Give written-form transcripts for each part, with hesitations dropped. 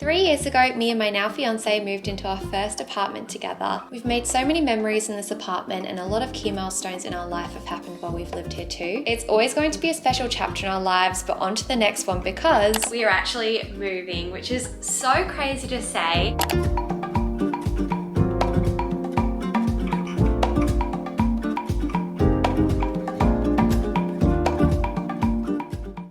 3 years ago, me and my now fiance moved into our first apartment together. We've made so many memories in this apartment and a lot of key milestones in our life have happened while we've lived here too. It's always going to be a special chapter in our lives, but on to the next one because we are actually moving, which is so crazy to say.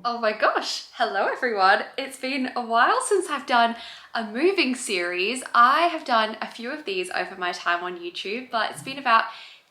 Oh my gosh, hello everyone. It's been a while since I've done a moving series. I have done a few of these over my time on YouTube, but it's been about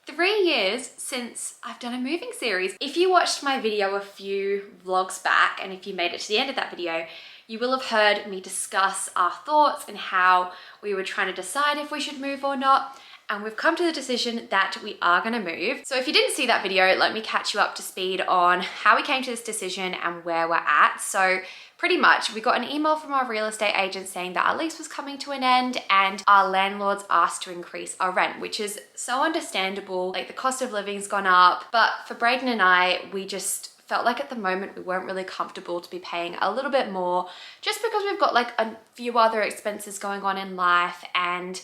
3 years since I've done a moving series. If you watched my video a few vlogs back, and if you made it to the end of that video, you will have heard me discuss our thoughts and how we were trying to decide if we should move or not. And we've come to the decision that we are gonna move. So if you didn't see that video, let me catch you up to speed on how we came to this decision and where we're at. So pretty much, we got an email from our real estate agent saying that our lease was coming to an end and our landlords asked to increase our rent, which is so understandable. Like, the cost of living's gone up, but for Braden and I, we just felt like at the moment we weren't really comfortable to be paying a little bit more just because we've got like a few other expenses going on in life. And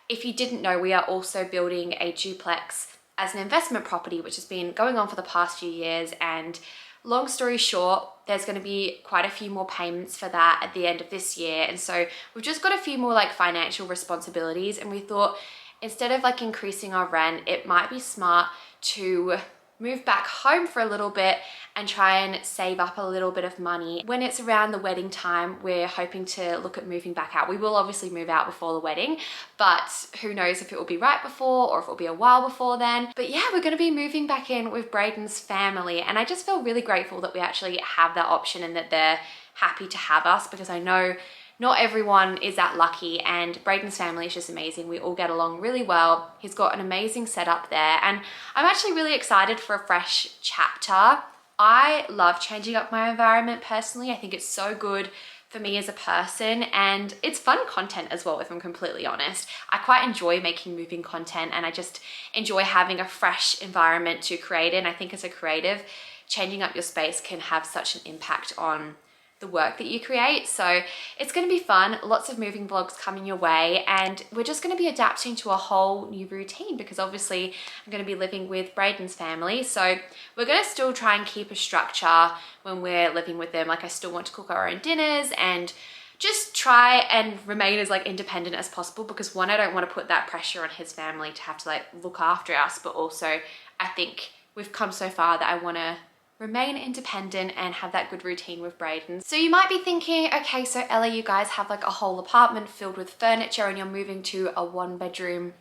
if you didn't know, we are also building a duplex as an investment property, which has been going on for the past few years. And long story short, there's going to be quite a few more payments for that at the end of this year. And so we've just got a few more like financial responsibilities. And we thought instead of like increasing our rent, it might be smart to move back home for a little bit and try and save up a little bit of money. When it's around the wedding time, we're hoping to look at moving back out. We will obviously move out before the wedding, but who knows if it will be right before or if it'll be a while before then. But yeah, we're gonna be moving back in with Braden's family, and I just feel really grateful that we actually have that option and that they're happy to have us, because I know not everyone is that lucky, and Braden's family is just amazing. We all get along really well. He's got an amazing setup there, and I'm actually really excited for a fresh chapter. I love changing up my environment personally. I think it's so good for me as a person, and it's fun content as well, if I'm completely honest. I quite enjoy making moving content, and I just enjoy having a fresh environment to create in. I think as a creative, changing up your space can have such an impact on the work that you create. So it's going to be fun. Lots of moving vlogs coming your way, and we're just going to be adapting to a whole new routine because obviously I'm going to be living with Braden's family. So we're going to still try and keep a structure when we're living with them. Like, I still want to cook our own dinners and just try and remain as like independent as possible, because one, I don't want to put that pressure on his family to have to like look after us, but also I think we've come so far that I want to remain independent and have that good routine with Braden. So you might be thinking, okay, so Ella, you guys have like a whole apartment filled with furniture and you're moving to a 1-bedroom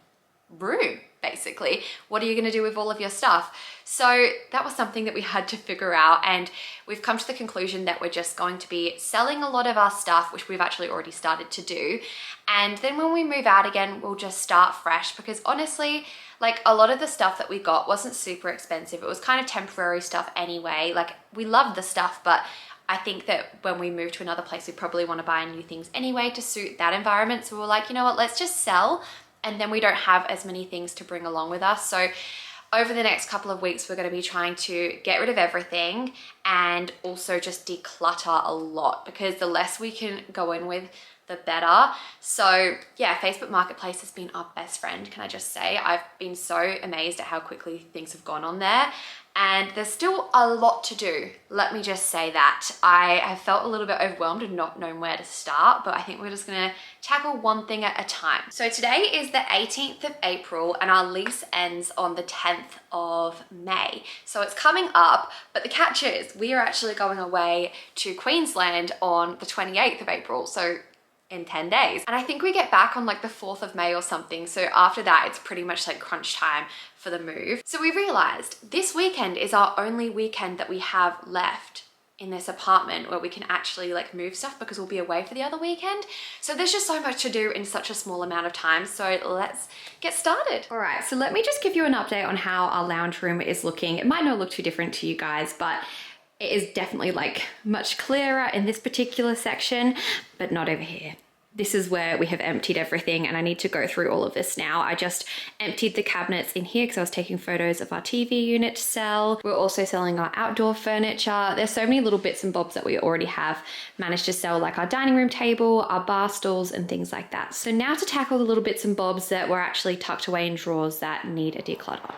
room, basically. What are you gonna do with all of your stuff? So that was something that we had to figure out, and we've come to the conclusion that we're just going to be selling a lot of our stuff, which we've actually already started to do. And then when we move out again, we'll just start fresh, because honestly, like, a lot of the stuff that we got wasn't super expensive. It was kind of temporary stuff anyway. Like, we love the stuff, but I think that when we move to another place, we probably want to buy new things anyway to suit that environment. So we're like, you know what, let's just sell, and then we don't have as many things to bring along with us. So over the next couple of weeks, we're going to be trying to get rid of everything and also just declutter a lot, because the less we can go in with, the better. So yeah, Facebook Marketplace has been our best friend, can I just say. I've been so amazed at how quickly things have gone on there, and there's still a lot to do. Let me just say that. I have felt a little bit overwhelmed and not known where to start, but I think we're just gonna tackle one thing at a time. So today is the 18th of April and our lease ends on the 10th of May. So it's coming up, but the catch is we are actually going away to Queensland on the 28th of April. So in 10 days. And I think we get back on like the 4th of May or something. So after that, it's pretty much like crunch time for the move. So we realized this weekend is our only weekend that we have left in this apartment where we can actually like move stuff, because we'll be away for the other weekend. So there's just so much to do in such a small amount of time. So let's get started. All right, so let me just give you an update on how our lounge room is looking. It might not look too different to you guys, but it is definitely like much clearer in this particular section, but not over here. this is where we have emptied everything, and I need to go through all of this now. I just emptied the cabinets in here because I was taking photos of our TV unit to sell. We're also selling our outdoor furniture. There's so many little bits and bobs that we already have managed to sell, like our dining room table, our bar stools, and things like that. So now to tackle the little bits and bobs that were actually tucked away in drawers that need a declutter.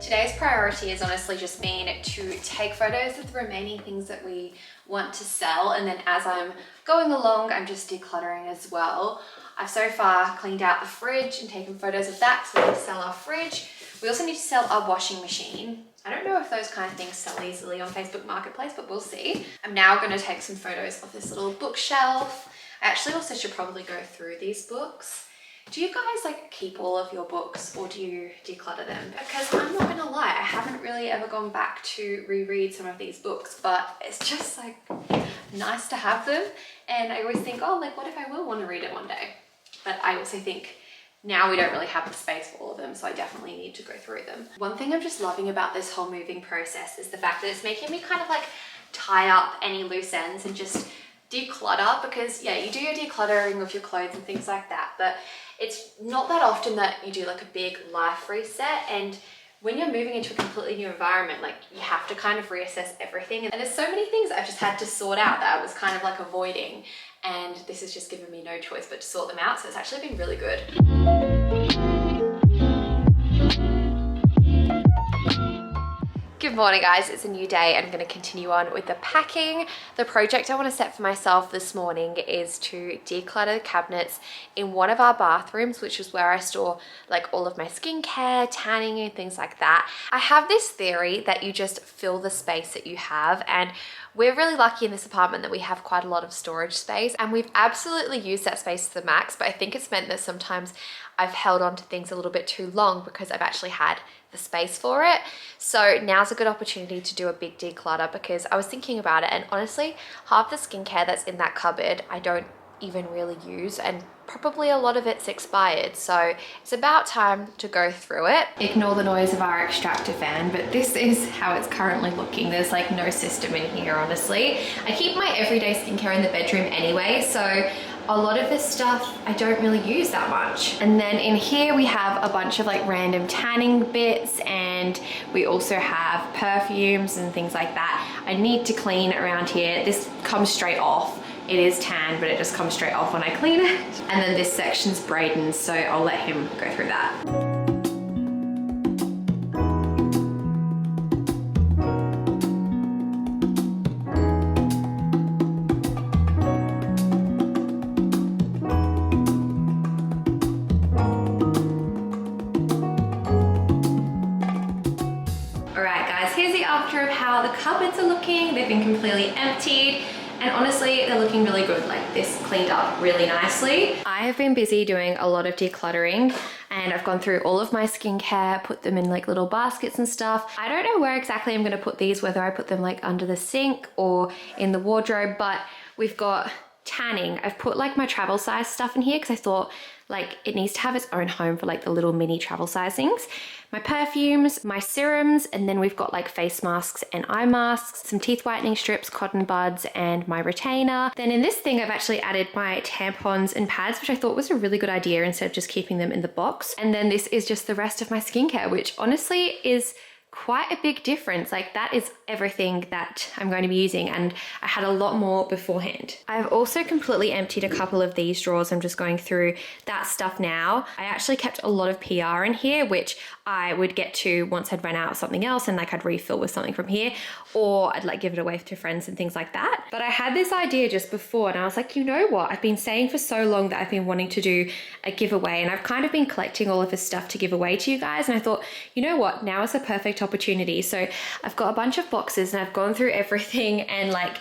Today's priority has honestly just been to take photos of the remaining things that we want to sell, and then as I'm going along, I'm just decluttering as well. I've so far cleaned out the fridge and taken photos of that, so we need to sell our fridge. We also need to sell our washing machine. I don't know if those kind of things sell easily on Facebook Marketplace, but we'll see. I'm now going to take some photos of this little bookshelf. I actually also should probably go through these books. Do you guys like keep all of your books, or do you declutter them? Because I'm not gonna lie, I haven't really ever gone back to reread some of these books, but it's just like nice to have them. And I always think, oh, like what if I will want to read it one day? But I also think now we don't really have the space for all of them, so I definitely need to go through them. One thing I'm just loving about this whole moving process is the fact that it's making me kind of like tie up any loose ends and just declutter, because yeah, you do your decluttering of your clothes and things like that, but it's not that often that you do like a big life reset. And when you're moving into a completely new environment, like you have to kind of reassess everything. And there's so many things I've just had to sort out that I was kind of like avoiding. And this has just given me no choice but to sort them out. So it's actually been really good. Good morning guys, it's a new day and I'm going to continue on with the packing. The project I want to set for myself this morning is to declutter the cabinets in one of our bathrooms, which is where I store like all of my skincare, tanning and things like that. I have this theory that you just fill the space that you have, and we're really lucky in this apartment that we have quite a lot of storage space, and we've absolutely used that space to the max, but I think it's meant that sometimes I've held on to things a little bit too long because I've actually had the space for it. So now's a good opportunity to do a big declutter, because I was thinking about it, and honestly half the skincare that's in that cupboard I don't even really use, and probably a lot of it's expired, so it's about time to go through it. Ignore the noise of our extractor fan, but this is how it's currently looking. There's like no system in here, honestly. I keep my everyday skincare in the bedroom anyway, so a lot of this stuff I don't really use that much. And then in here we have a bunch of like random tanning bits, and we also have perfumes and things like that. I need to clean around here. This comes straight off. It is tan, but it just comes straight off when I clean it. And then this section's Braden's, so I'll let him go through that. Alright guys, here's the after of how the cupboards are looking. They've been completely emptied. And honestly, they're looking really good. Like this cleaned up really nicely. I have been busy doing a lot of decluttering, and I've gone through all of my skincare, put them in like little baskets and stuff. I don't know where exactly I'm gonna put these, whether I put them like under the sink or in the wardrobe, but we've got tanning. I've put like my travel size stuff in here because I thought like it needs to have its own home for like the little mini travel size things. My perfumes, my serums, and then we've got like face masks and eye masks, some teeth whitening strips, cotton buds, and my retainer. Then in this thing, I've actually added my tampons and pads, which I thought was a really good idea instead of just keeping them in the box. And then this is just the rest of my skincare, which honestly is quite a big difference. Like that is everything that I'm going to be using, and I had a lot more beforehand. I've also completely emptied a couple of these drawers. I'm just going through that stuff now. I actually kept a lot of PR in here, which I would get to once I'd run out of something else and like I'd refill with something from here, or I'd like give it away to friends and things like that. But I had this idea just before and I was like, you know what? I've been saying for so long that I've been wanting to do a giveaway, and I've kind of been collecting all of this stuff to give away to you guys. And I thought, you know what? Now is a perfect opportunity. So I've got a bunch of boxes and I've gone through everything and like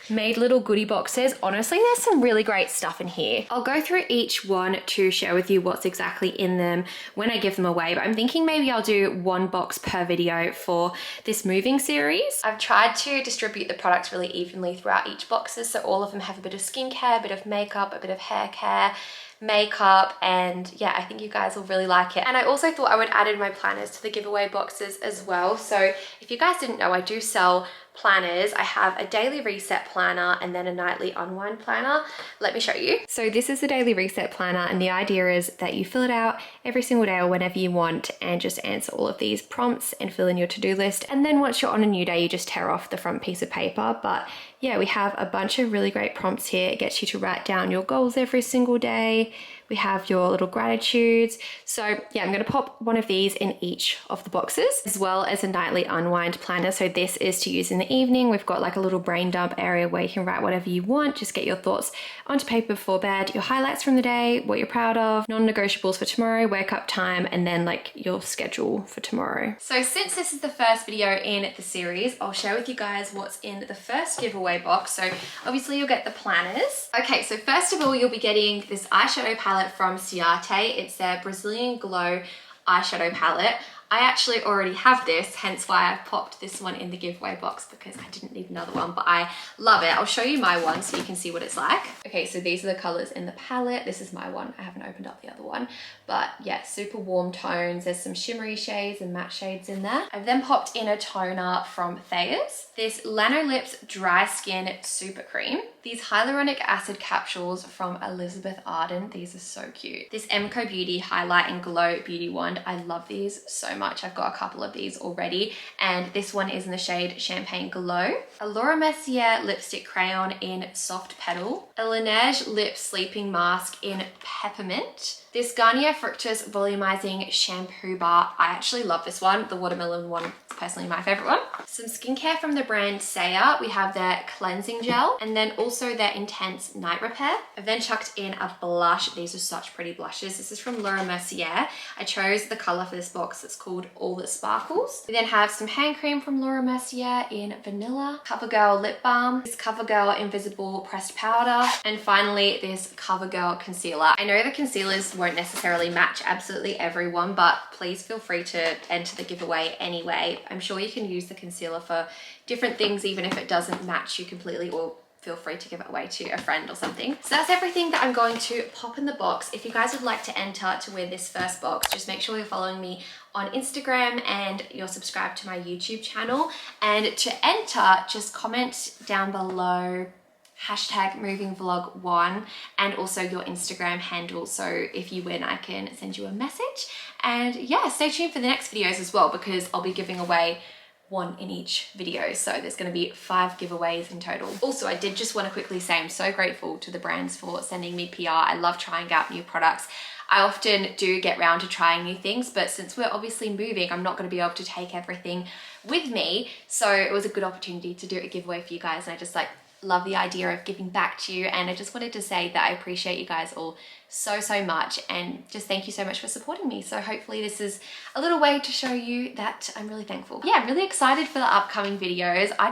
made little goodie boxes. Honestly, there's some really great stuff in here. I'll go through each one to share with you what's exactly in them when I give them away, but I'm thinking maybe I'll do one box per video for this moving series. I've tried to distribute the products really evenly throughout each boxes, so all of them have a bit of skincare, a bit of makeup, a bit of hair care, makeup, and yeah, I think you guys will really like it. And I also thought I would add in my planners to the giveaway boxes as well. So if you guys didn't know, I do sell planners. I have a daily reset planner and then a nightly unwind planner. Let me show you. So this is the daily reset planner, and the idea is that you fill it out every single day or whenever you want and just answer all of these prompts and fill in your to-do list. And then once you're on a new day, you just tear off the front piece of paper. But yeah, we have a bunch of really great prompts here. It gets you to write down your goals every single day. We have your little gratitudes. So yeah, I'm gonna pop one of these in each of the boxes, as well as a nightly unwind planner. So this is to use in the evening. We've got like a little brain dump area where you can write whatever you want. Just get your thoughts onto paper before bed, your highlights from the day, what you're proud of, non-negotiables for tomorrow, wake up time, and then like your schedule for tomorrow. So since this is the first video in the series, I'll share with you guys what's in the first giveaway box. So obviously you'll get the planners. Okay, so first of all, you'll be getting this eyeshadow palette from Ciate. It's their Brazilian Glow eyeshadow palette. I actually already have this, hence why I've popped this one in the giveaway box, because I didn't need another one, but I love it. I'll show you my one so you can see what it's like. Okay, so these are the colors in the palette. This is my one. I haven't opened up the other one, but yeah, super warm tones. There's some shimmery shades and matte shades in there. I've then popped in a toner from Thayer's. This Lanolips Dry Skin Super Cream. These hyaluronic acid capsules from Elizabeth Arden. These are so cute. This Emco Beauty Highlight and Glow Beauty Wand. I love these so much. I've got a couple of these already, and this one is in the shade Champagne Glow. A Laura Mercier lipstick crayon in Soft Petal. A Laneige lip sleeping mask in Peppermint. This Garnier Fructus Volumizing Shampoo Bar. I actually love this one. The watermelon one is personally my favorite one. Some skincare from the brand Saya. We have their cleansing gel, and then also their Intense Night Repair. I've then chucked in a blush. These are such pretty blushes. This is from Laura Mercier. I chose the color for this box. It's called All That Sparkles. We then have some hand cream from Laura Mercier in Vanilla. CoverGirl Lip Balm. This CoverGirl Invisible Pressed Powder. And finally, this CoverGirl Concealer. I know the concealers won't necessarily match absolutely everyone, but please feel free to enter the giveaway anyway. I'm sure you can use the concealer for different things, even if it doesn't match you completely, or feel free to give it away to a friend or something. So that's everything that I'm going to pop in the box. If you guys would like to enter to win this first box, just make sure you're following me on Instagram and you're subscribed to my YouTube channel. And to enter, just comment down below #movingvlog1 and also your Instagram handle, so if you win I can send you a message. And yeah, stay tuned for the next videos as well, because I'll be giving away one in each video, so there's going to be 5 giveaways in total. Also, I did just want to quickly say I'm so grateful to the brands for sending me PR. I love trying out new products. I often do get round to trying new things, but since we're obviously moving, I'm not going to be able to take everything with me, so it was a good opportunity to do a giveaway for you guys, and I just love the idea of giving back to you. And I just wanted to say that I appreciate you guys all so much, and just thank you so much for supporting me. So hopefully this is a little way to show you that I'm really thankful. Yeah, I'm really excited for the upcoming videos. I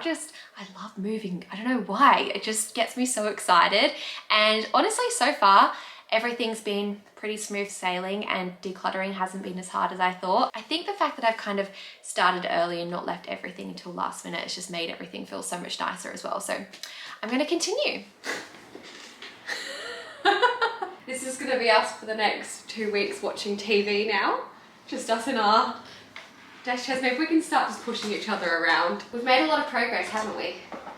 love moving. I don't know why, it just gets me so excited. And honestly, so far everything's been pretty smooth sailing, and decluttering hasn't been as hard as I thought. I think the fact that I've kind of started early and not left everything until last minute has just made everything feel so much nicer as well. So I'm gonna continue. This is gonna be us for the next 2 weeks watching TV now. Just us in our desk chairs. Maybe we can start just pushing each other around. We've made a lot of progress, haven't we?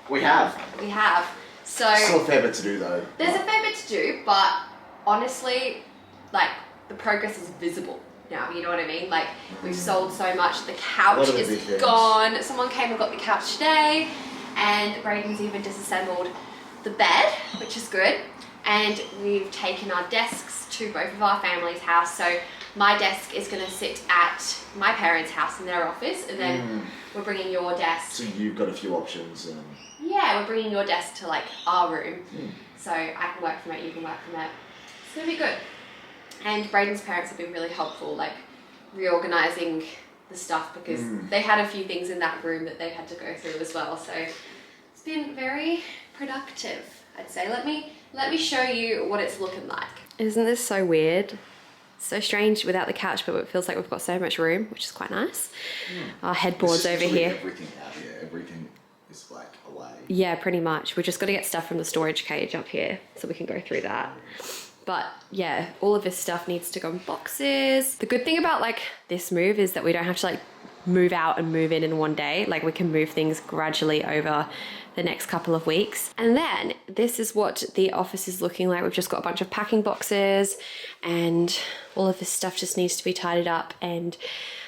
We have. We have. So still a fair bit to do though. There's a fair bit to do, but honestly, the progress is visible now, you know what I mean? We've sold so much, the couch is gone. Someone came and got the couch today, and Braden's even disassembled the bed, which is good. And we've taken our desks to both of our family's house, so my desk is going to sit at my parents' house in their office, and then we're bringing your desk. So you've got a few options. Yeah, we're bringing your desk to like our room. So I can work from it, you can work from it. It's going to be good. And Braden's parents have been really helpful, like reorganizing the stuff, because they had a few things in that room that they had to go through as well. So it's been very productive, I'd say. Let me show you what it's looking like. Isn't this so weird? So strange without the couch, but it feels like we've got so much room, which is quite nice. Our headboard's over here. Everything out here. Everything is like away. Yeah, pretty much. We're just got to get stuff from the storage cage up here so we can go through that. But yeah, all of this stuff needs to go in boxes. The good thing about like this move is that we don't have to like move out and move in one day. Like we can move things gradually over the next couple of weeks. And then this is what the office is looking like. We've just got a bunch of packing boxes, and all of this stuff just needs to be tidied up and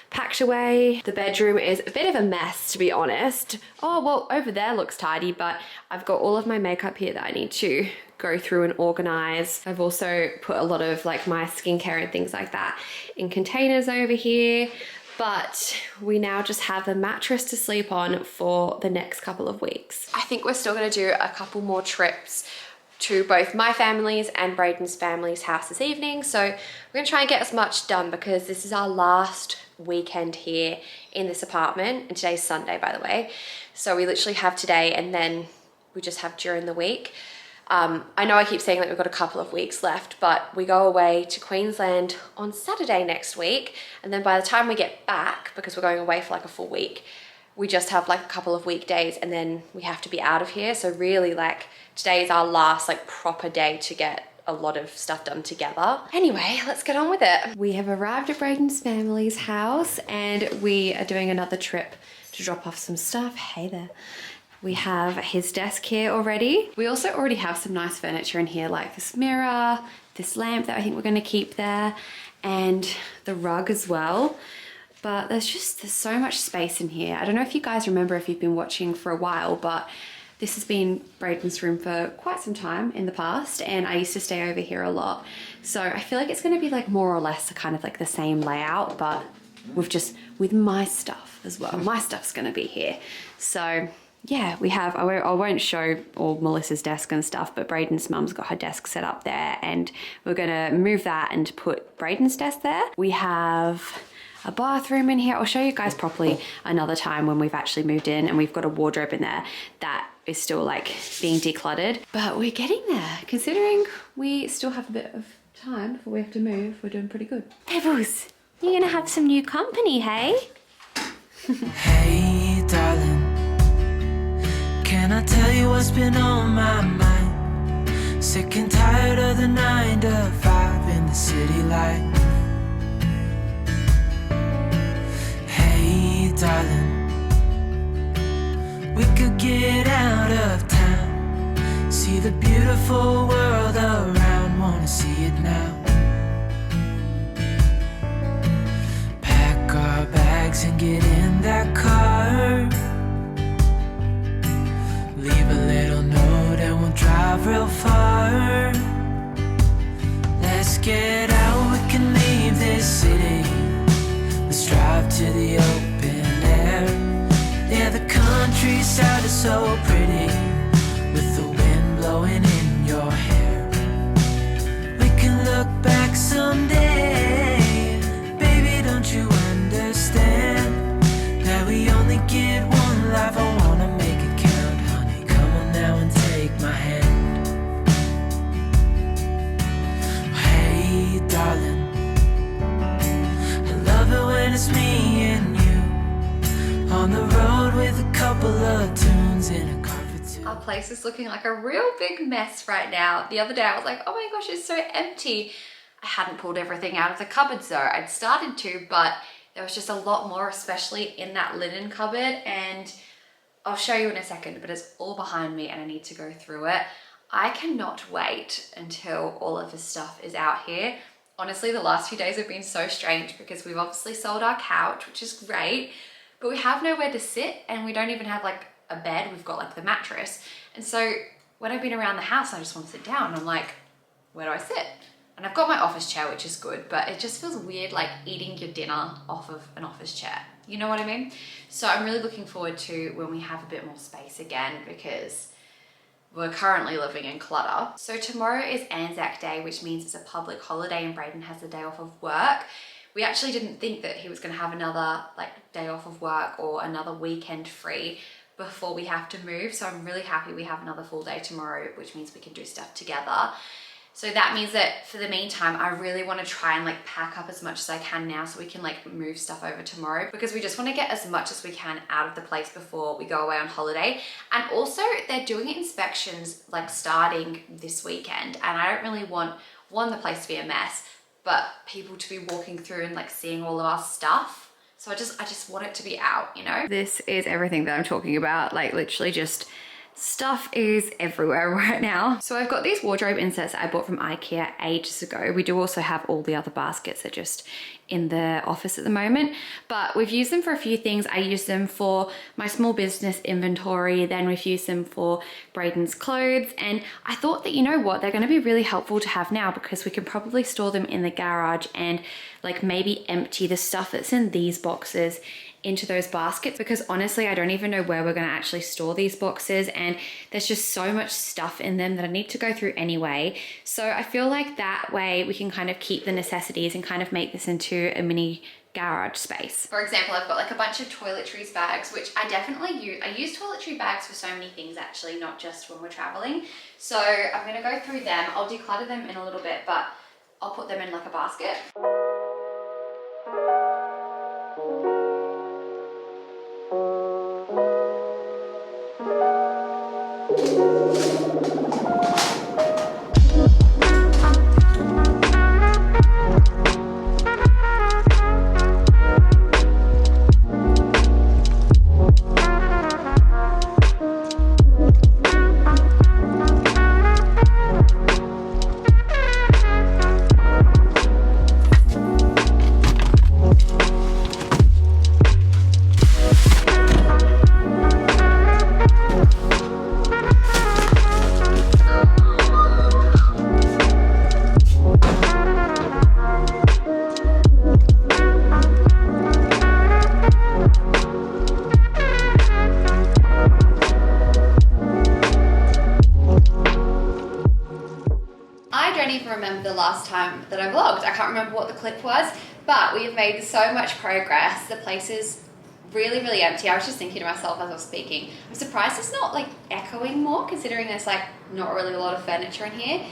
packed away. The bedroom is a bit of a mess, to be honest. Oh, well, over there looks tidy, but I've got all of my makeup here that I need to go through and organize. I've also put a lot of like my skincare and things like that in containers over here. But we now just have a mattress to sleep on for the next couple of weeks. I think we're still gonna do a couple more trips to both my family's and Braden's family's house this evening. So we're gonna try and get as much done, because this is our last weekend here in this apartment. And today's Sunday, by the way. So we literally have today, and then we just have during the week. I know I keep saying that we've got a couple of weeks left, but we go away to Queensland on Saturday next week. And then by the time we get back, because we're going away for like a full week, we just have like a couple of weekdays, and then we have to be out of here. So really, like, today is our last like proper day to get a lot of stuff done together. Anyway, let's get on with it. We have arrived at Braden's family's house, and we are doing another trip to drop off some stuff. Hey there. We have his desk here already. We also already have some nice furniture in here, like this mirror, this lamp that I think we're gonna keep there, and the rug as well. But there's so much space in here. I don't know if you guys remember, if you've been watching for a while, but this has been Braden's room for quite some time in the past, and I used to stay over here a lot. So I feel like it's gonna be like more or less kind of like the same layout, but with my stuff as well. My stuff's gonna be here. So yeah, we have, I won't show all Melissa's desk and stuff, but Braden's mum's got her desk set up there, and we're gonna move that and put Braden's desk there. We have a bathroom in here. I'll show you guys properly another time when we've actually moved in, and we've got a wardrobe in there that is still like being decluttered. But we're getting there. Considering we still have a bit of time before we have to move, we're doing pretty good. Pebbles, you're gonna have some new company, hey? Hey, darling. Can I tell you what's been on my mind? Sick and tired of the 9 to 5 in the city life. Hey, darling, we could get out of town, see the beautiful world around, wanna see it now. Pack our bags and get in that car. Leave a little note and we'll drive real far. Let's get out, we can leave this city. Let's drive to the open air. Yeah, the countryside is so pretty, with the wind blowing in your hair. We can look back someday. Baby, don't you understand that we only get one life? I wanna make it count, honey. Come on now and take my hand. Hey, darling, I love it when it's me and you on the road with a couple of tunes in a car for two. Our place is looking like a real big mess right now. The other day I was like, oh my gosh, it's so empty. I hadn't pulled everything out of the cupboards though. I'd started to, but there was just a lot more, especially in that linen cupboard, and I'll show you in a second, but it's all behind me and I need to go through it. I cannot wait until all of this stuff is out here. Honestly, the last few days have been so strange because we've obviously sold our couch, which is great, but we have nowhere to sit, and we don't even have like a bed. We've got like the mattress. And so when I've been around the house, I just want to sit down. I'm like, where do I sit? And I've got my office chair, which is good, but it just feels weird like eating your dinner off of an office chair. You know what I mean? So I'm really looking forward to when we have a bit more space again, because we're currently living in clutter. So tomorrow is Anzac Day, which means it's a public holiday and Braden has a day off of work. We actually didn't think that he was gonna have another day off of work or another weekend free before we have to move. So I'm really happy we have another full day tomorrow, which means we can do stuff together. So that means that for the meantime, I really want to try and pack up as much as I can now so we can move stuff over tomorrow, because we just want to get as much as we can out of the place before we go away on holiday. And also they're doing inspections starting this weekend, and I don't really want, one, the place to be a mess, but people to be walking through and seeing all of our stuff. So I just want it to be out, you know? This is everything that I'm talking about, literally just stuff is everywhere right now. So I've got these wardrobe inserts that I bought from IKEA ages ago. We do also have all the other baskets that are just in the office at the moment, but we've used them for a few things. I use them for my small business inventory, then we've used them for Braden's clothes, and I thought that, you know what, they're going to be really helpful to have now, because we can probably store them in the garage and maybe empty the stuff that's in these boxes into those baskets, because honestly I don't even know where we're going to actually store these boxes, and there's just so much stuff in them that I need to go through anyway. So I feel like that way we can kind of keep the necessities and kind of make this into a mini garage space. For example, I've got a bunch of toiletries bags, which I definitely use. I use toiletry bags for so many things actually, not just when we're traveling. So I'm going to go through them. I'll declutter them in a little bit, but I'll put them in a basket. Remember the last time that I vlogged. I can't remember what the clip was, but we have made so much progress. The place is really, really empty. I was just thinking to myself as I was speaking, I'm surprised it's not echoing more, considering there's not really a lot of furniture in here.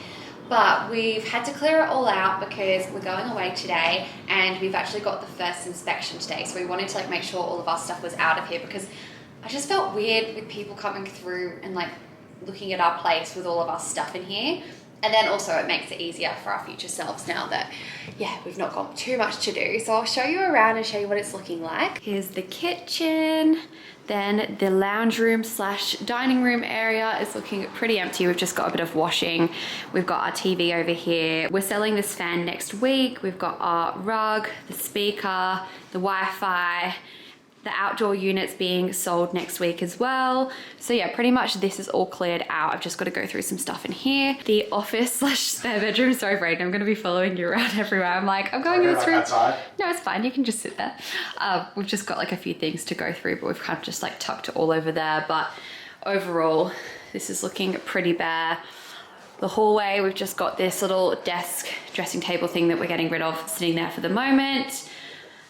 But we've had to clear it all out because we're going away today, and we've actually got the first inspection today. So we wanted to make sure all of our stuff was out of here, because I just felt weird with people coming through and looking at our place with all of our stuff in here. And then also it makes it easier for our future selves now that, yeah, we've not got too much to do. So I'll show you around and show you what it's looking like. Here's the kitchen. Then the lounge room slash dining room area is looking pretty empty. We've just got a bit of washing. We've got our TV over here. We're selling this fan next week. We've got our rug, the speaker, the Wi-Fi, the outdoor units being sold next week as well. So yeah, pretty much this is all cleared out. I've just got to go through some stuff in here. The office slash spare bedroom. Sorry, Braden, I'm going to be following you around everywhere. I'm going in this room. Outside? No, it's fine. You can just sit there. We've just got a few things to go through, but we've kind of just tucked it all over there. But overall, this is looking pretty bare. The hallway, we've just got this little desk dressing table thing that we're getting rid of, sitting there for the moment.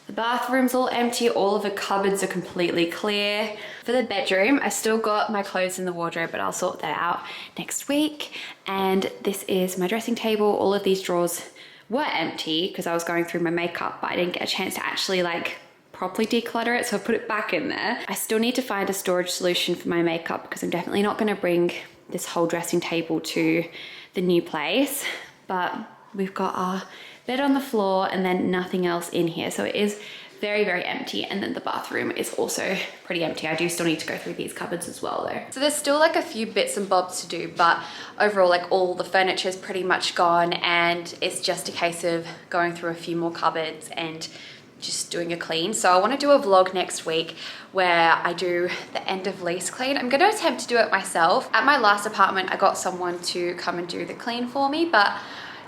The bathroom's all empty, all of the cupboards are completely clear. For the bedroom, I still got my clothes in the wardrobe, but I'll sort that out next week. And this is my dressing table. All of these drawers were empty because I was going through my makeup, but I didn't get a chance to actually properly declutter it, so I put it back in there. I still need to find a storage solution for my makeup because I'm definitely not gonna bring this whole dressing table to the new place, but we've got our bed on the floor and then nothing else in here. So it is very, very empty. And then the bathroom is also pretty empty. I do still need to go through these cupboards as well though. So there's still a few bits and bobs to do, but overall all the furniture is pretty much gone, and it's just a case of going through a few more cupboards and just doing a clean. So I want to do a vlog next week where I do the end of lease clean. I'm going to attempt to do it myself. At my last apartment, I got someone to come and do the clean for me, but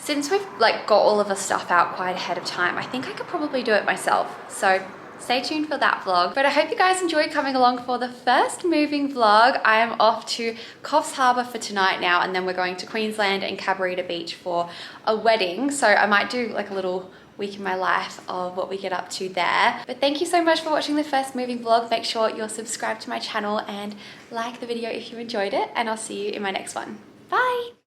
since we've like got all of the stuff out quite ahead of time, I think I could probably do it myself. So stay tuned for that vlog. But I hope you guys enjoyed coming along for the first moving vlog. I am off to Coffs Harbour for tonight now, and then we're going to Queensland and Cabarita Beach for a wedding. So I might do like a little week in my life of what we get up to there. But thank you so much for watching the first moving vlog. Make sure you're subscribed to my channel and like the video if you enjoyed it, and I'll see you in my next one. Bye.